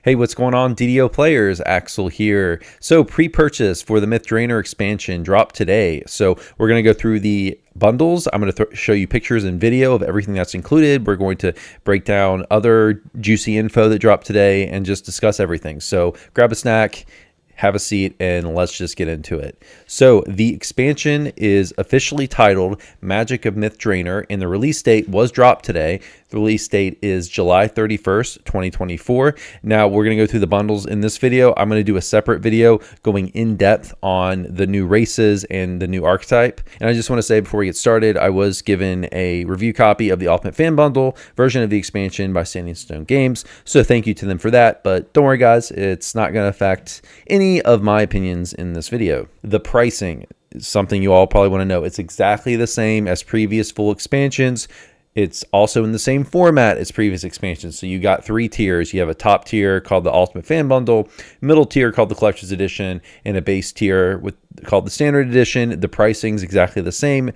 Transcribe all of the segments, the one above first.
Hey, what's going on, DDO players? Axel here. So, pre-purchase for the Myth Drannor expansion dropped today. So, we're going to go through the bundles. I'm going to show you pictures and video of everything that's included. We're going to break down other juicy info that dropped today and just discuss everything. So, grab a snack, have a seat, and let's just get into it. So the expansion is officially titled Magic of Myth Drannor, and the release date was dropped today. The release date is July 31st, 2024. Now we're going to go through the bundles in this video. I'm going to do a separate video going in depth on the new races and the new archetype. And I just want to say before we get started, I was given a review copy of the Ultimate Fan Bundle version of the expansion by Standing Stone Games. So thank you to them for that. But don't worry, guys, it's not going to affect any of my opinions in this video. The pricing is something you all probably want to know. It's exactly the same as previous full expansions. It's also in the same format as previous expansions. So you got three tiers. You have a top tier called the Ultimate Fan Bundle, middle tier called the Collector's Edition, and a base tier called the Standard Edition. The pricing is exactly the same.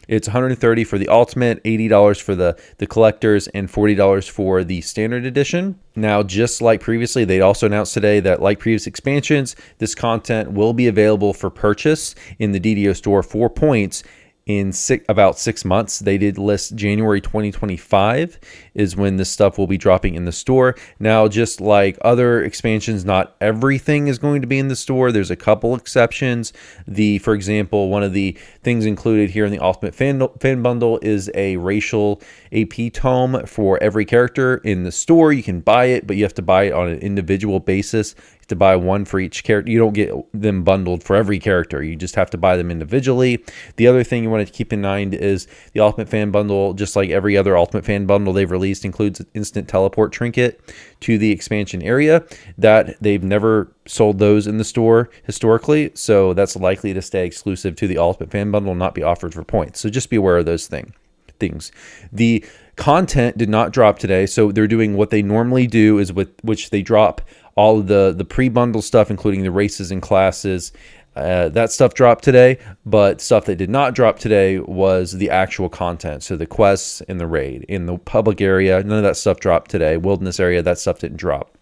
It's $130 for the Ultimate, $80 for the Collectors, and $40 for the Standard Edition. Now, just like previously, they also announced today that, like previous expansions, this content will be available for purchase in the DDO store for points in about 6 months. They did list January 2025 is when this stuff will be dropping in the store. Now, just like other expansions, not everything is going to be in the store. There's a couple exceptions. For example, one of the things included here in the Ultimate Fan Bundle is a racial AP tome for every character in the store. You can buy it, but you have to buy it on an individual basis. To buy one for each character. You don't get them bundled for every character. You just have to buy them individually. The other thing you want to keep in mind is the Ultimate Fan Bundle, just like every other Ultimate Fan Bundle they've released, includes an instant teleport trinket to the expansion area. That they've never sold those in the store historically, so that's likely to stay exclusive to the Ultimate Fan Bundle and not be offered for points. So just be aware of those things. The content did not drop today, so they're doing what they normally do, is which they drop all of the pre-bundle stuff, including the races and classes. That stuff dropped today, but stuff that did not drop today was the actual content. So the quests and the raid. In the public area, none of that stuff dropped today. Wilderness area, that stuff didn't drop.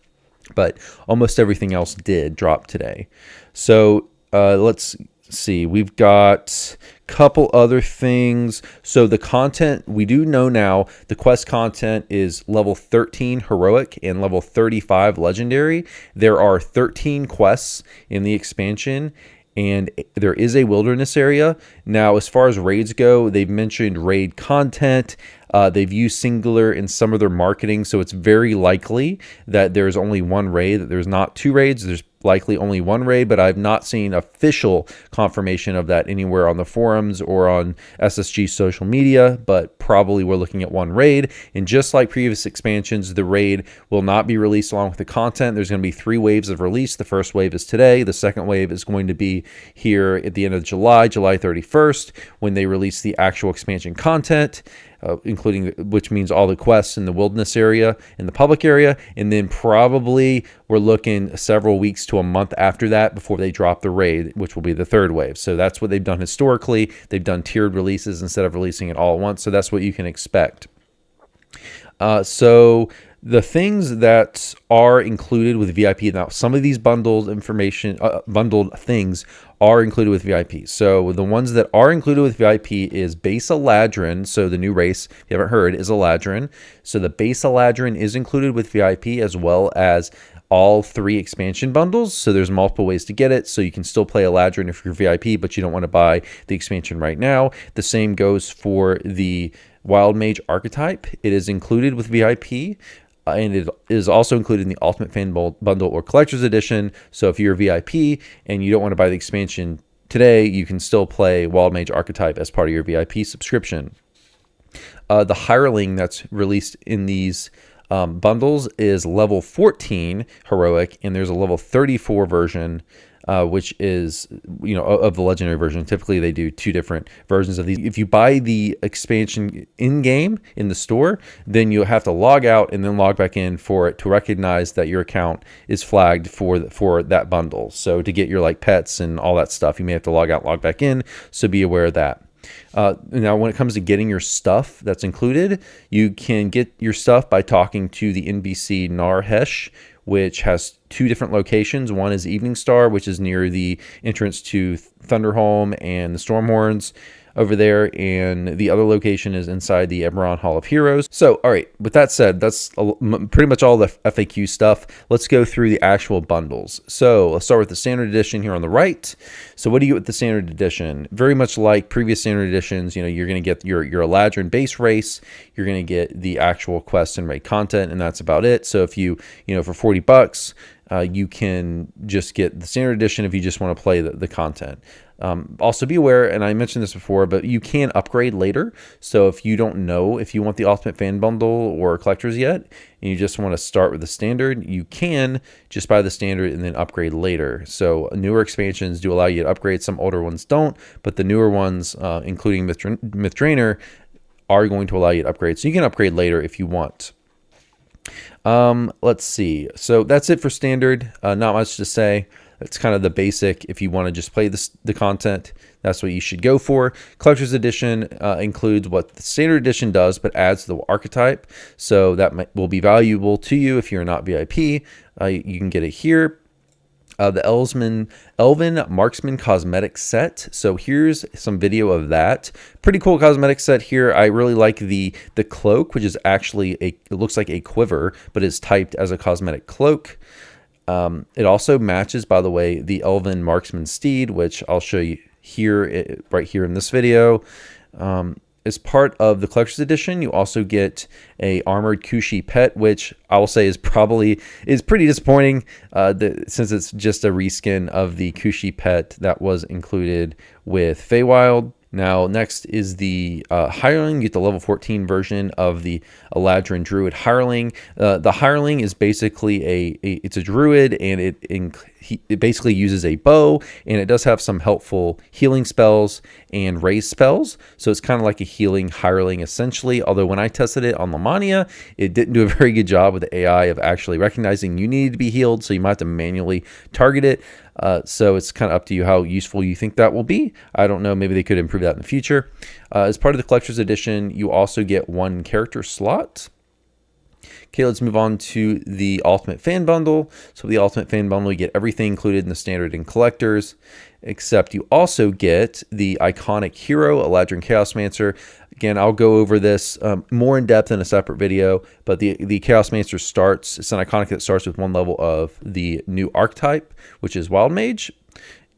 But almost everything else did drop today. So let's see. We've got a couple other things. So the content, we do know now, the quest content is level 13 heroic and level 35 legendary. There are 13 quests in the expansion, and there is a wilderness area. Now, as far as raids go, they've mentioned raid content. They've used singular in some of their marketing, so it's very likely that there's only one raid, that there's not two raids. There's likely only one raid, but I've not seen official confirmation of that anywhere on the forums or on SSG social media, but probably we're looking at one raid. And just like previous expansions, the raid will not be released along with the content. There's going to be 3 waves of release. The first wave is today. The second wave is going to be here at the end of July 31st, when they release the actual expansion content. Which means all the quests in the wilderness area, in the public area, and then probably we're looking several weeks to a month after that before they drop the raid, which will be the third wave. So that's what they've done historically. They've done tiered releases instead of releasing it all at once. So that's what you can expect. So the things that are included with VIP, now some of these bundled things are included with VIP. So the ones that are included with VIP is base Eladrin. So the new race, if you haven't heard, is Eladrin. So the base Eladrin is included with VIP, as well as all 3 expansion bundles. So there's multiple ways to get it. So you can still play Eladrin if you're VIP, but you don't want to buy the expansion right now. The same goes for the Wild Mage archetype. It is included with VIP. And it is also included in the Ultimate Fan Bundle or Collector's Edition. So if you're a VIP and you don't want to buy the expansion today, you can still play Wild Mage Archetype as part of your VIP subscription. The Hireling that's released in these bundles is level 14 Heroic, and there's a level 34 version, which is, of the legendary version. Typically, they do 2 different versions of these. If you buy the expansion in-game in the store, then you'll have to log out and then log back in for it to recognize that your account is flagged for that bundle. So to get your pets and all that stuff, you may have to log out, log back in. So be aware of that. Now, when it comes to getting your stuff that's included, you can get your stuff by talking to the NBC Narhesh, which has 2 different locations. One is Evening Star, which is near the entrance to Thunderholm and the Stormhorns over there, and the other location is inside the Eberron Hall of Heroes. So, all right, with that said, that's pretty much all the FAQ stuff. Let's go through the actual bundles. So let's start with the standard edition here on the right. So what do you get with the standard edition? Very much like previous standard editions, you're going to get your Eladrin base race, you're going to get the actual quest and raid content, and that's about it. So if you for $40, you can just get the standard edition if you just want to play the content. Also be aware, and I mentioned this before, but you can upgrade later. So if you don't know if you want the Ultimate Fan Bundle or Collectors yet, and you just want to start with the standard, you can just buy the standard and then upgrade later. So newer expansions do allow you to upgrade. Some older ones don't, but the newer ones, including Myth Drannor, are going to allow you to upgrade. So you can upgrade later if you want. Let's see. So that's it for standard. Not much to say. It's kind of the basic. If you want to just play the content, that's what you should go for. Collector's Edition includes what the Standard Edition does, but adds the archetype. So that will be valuable to you if you're not VIP. You can get it here. The Elven Marksman cosmetic set. So here's some video of that. Pretty cool cosmetic set here. I really like the cloak, which is actually it looks like a quiver, but is typed as a cosmetic cloak. It also matches, by the way, the Elven Marksman steed, which I'll show you here, right here in this video. As part of the Collector's Edition, you also get a armored Kushi pet, which I will say is pretty disappointing, since it's just a reskin of the Kushi pet that was included with Feywild. Now, next is the Hireling. You get the level 14 version of the Eladrin Druid Hireling. The Hireling is basically it's a druid, and it basically uses a bow, and it does have some helpful healing spells and raise spells. So it's kind of like a healing Hireling essentially. Although when I tested it on Lamania, it didn't do a very good job with the AI of actually recognizing you needed to be healed. So you might have to manually target it. So it's kind of up to you how useful you think that will be. I don't know. Maybe they could improve that in the future. As part of the Collector's Edition, you also get 1 character slot. Okay, let's move on to the Ultimate Fan Bundle. So with the Ultimate Fan Bundle, you get everything included in the Standard and Collectors, except you also get the iconic hero, Eladrin Chaosmancer. Again, I'll go over this more in depth in a separate video, but the Chaosmancer it's an iconic that starts with 1 level of the new archetype, which is Wild Mage.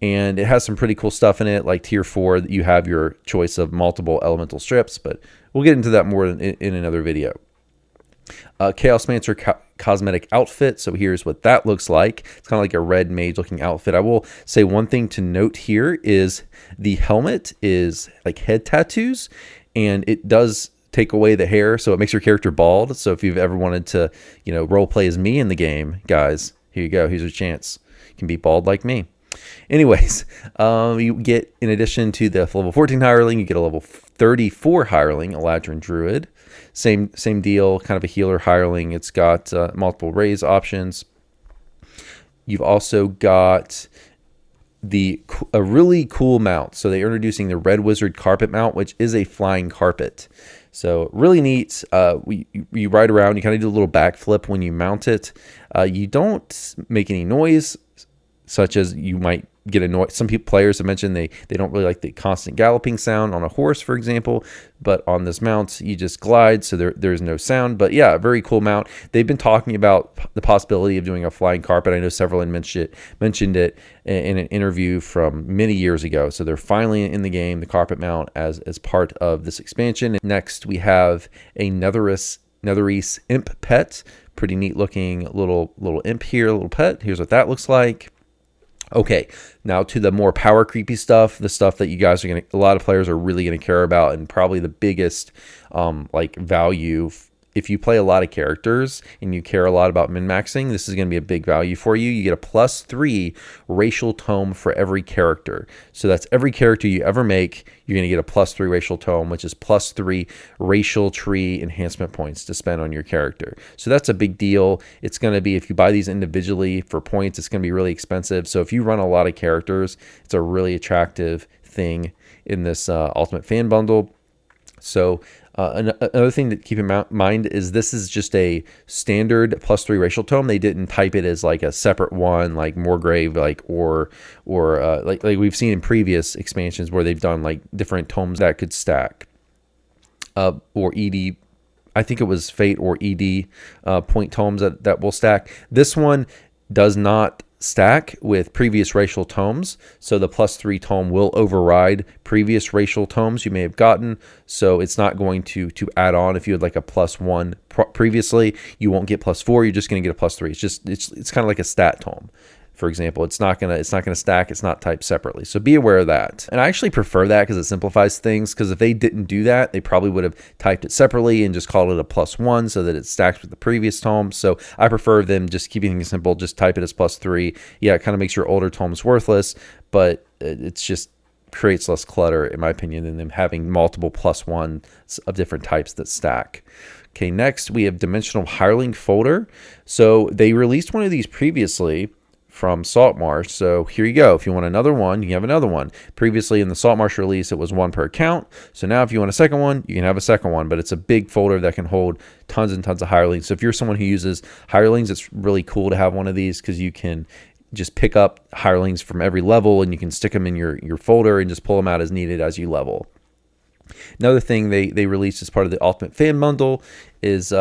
And it has some pretty cool stuff in it, like tier 4, that you have your choice of multiple elemental strips, but we'll get into that more in another video. Chaosmancer cosmetic outfit. So here's what that looks like. It's kind of like a red mage looking outfit. I will say one thing to note here is the helmet is like head tattoos, and it does take away the hair, so it makes your character bald. So if you've ever wanted to, role play as me in the game, guys, here you go. Here's your chance. You can be bald like me. Anyways, you get, in addition to the level 14 Hireling, you get a level 34 Hireling, Eladrin Druid. Same deal, kind of a healer Hireling. It's got multiple raise options. You've also got a really cool mount. So they're introducing the Red Wizard Carpet mount, which is a flying carpet. So really neat. You ride around, you kind of do a little backflip when you mount it. You don't make any noise, such as you might get annoyed. Some players have mentioned they don't really like the constant galloping sound on a horse, for example, but on this mount you just glide, so there's no sound. But yeah, very cool mount. They've been talking about the possibility of doing a flying carpet. I know several mentioned it in an interview from many years ago. So they're finally in the game, the carpet mount, as part of this expansion. Next we have a Netherese imp pet. Pretty neat looking little imp here, little pet. Here's what that looks like. Okay, now to the more power creepy stuff, the stuff that you guys a lot of players are really going to care about, and probably the biggest value. If you play a lot of characters and you care a lot about min-maxing, this is going to be a big value for you. You get a +3 racial tome for every character. So that's every character you ever make, you're going to get a +3 racial tome, which is +3 racial tree enhancement points to spend on your character. So that's a big deal. It's going to be, if you buy these individually for points, it's going to be really expensive. So if you run a lot of characters, it's a really attractive thing in this Ultimate Fan Bundle. So Another thing to keep in mind is this is just a standard +3 racial tome. They didn't type it as like a separate one, like Moorgrave, like or like we've seen in previous expansions where they've done like different tomes that could stack, or ED. I think it was Fate or ED point tomes that will stack. This one does not stack with previous racial tomes, so the +3 tome will override previous racial tomes you may have gotten, so it's not going to add on. If you had like a +1 previously, you won't get +4, you're just going to get a +3. It's kind of like a stat tome. For example, it's not gonna stack. It's not typed separately. So be aware of that. And I actually prefer that because it simplifies things. Because if they didn't do that, they probably would have typed it separately and just called it a +1 so that it stacks with the previous tome. So I prefer them just keeping things simple. Just type it as +3. Yeah, it kind of makes your older tomes worthless, but it's just creates less clutter, in my opinion, than them having multiple +1s of different types that stack. Okay, next we have Dimensional Hireling Folder. So they released one of these previously from Saltmarsh. So here you go. If you want another one, you have another one. Previously in the Saltmarsh release, it was 1 per account. So now if you want a second one, you can have a second one, but it's a big folder that can hold tons and tons of hirelings. So if you're someone who uses hirelings, it's really cool to have one of these because you can just pick up hirelings from every level and you can stick them in your folder and just pull them out as needed as you level. Another thing they released as part of the Ultimate Fan Bundle is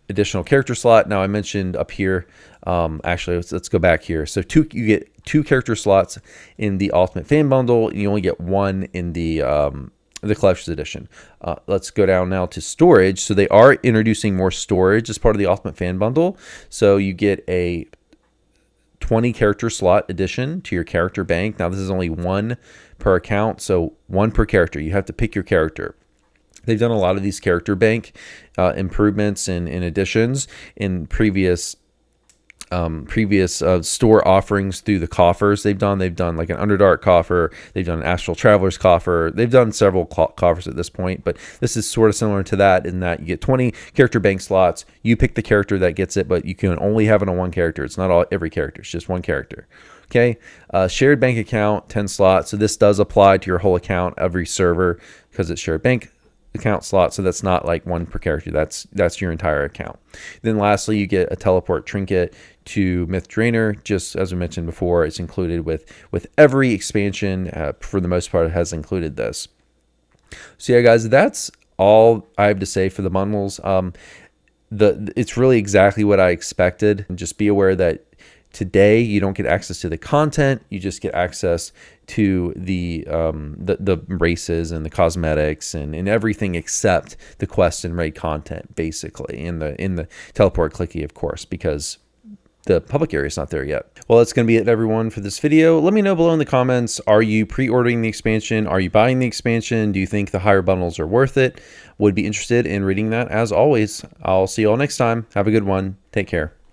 additional character slot. Now I mentioned up here, actually let's go back here. So you get 2 character slots in the Ultimate Fan Bundle, and you only get 1 in the Collector's Edition. Let's go down now to storage. So they are introducing more storage as part of the Ultimate Fan Bundle. So you get a 20 character slot addition to your character bank. Now this is only 1 per account, so 1 per character. You have to pick your character. They've done a lot of these character bank improvements and additions in previous store offerings through the coffers they've done. They've done like an Underdark coffer. They've done an Astral Traveler's coffer. They've done several coffers at this point, but this is sort of similar to that in that you get 20 character bank slots. You pick the character that gets it, but you can only have it on 1 character. It's not every character. It's just 1 character. Okay. Shared bank account, 10 slots. So this does apply to your whole account, every server, because it's shared bank account slot, so that's not like 1 per character. That's your entire account. Then lastly, you get a teleport trinket to Myth Drannor. Just as we mentioned before, it's included with every expansion. For the most part, it has included this. So yeah, guys, that's all I have to say for the bundles. It's really exactly what I expected. And just be aware that today you don't get access to the content. You just get access to the races and the cosmetics and everything except the quest and raid content, basically, in the teleport clicky, of course, because the public area is not there yet. Well, that's going to be it, everyone, for this video. Let me know below in the comments, are you pre-ordering the expansion? Are you buying the expansion? Do you think the higher bundles are worth it? Would be interested in reading that. As always, I'll see you all next time. Have a good one. Take care.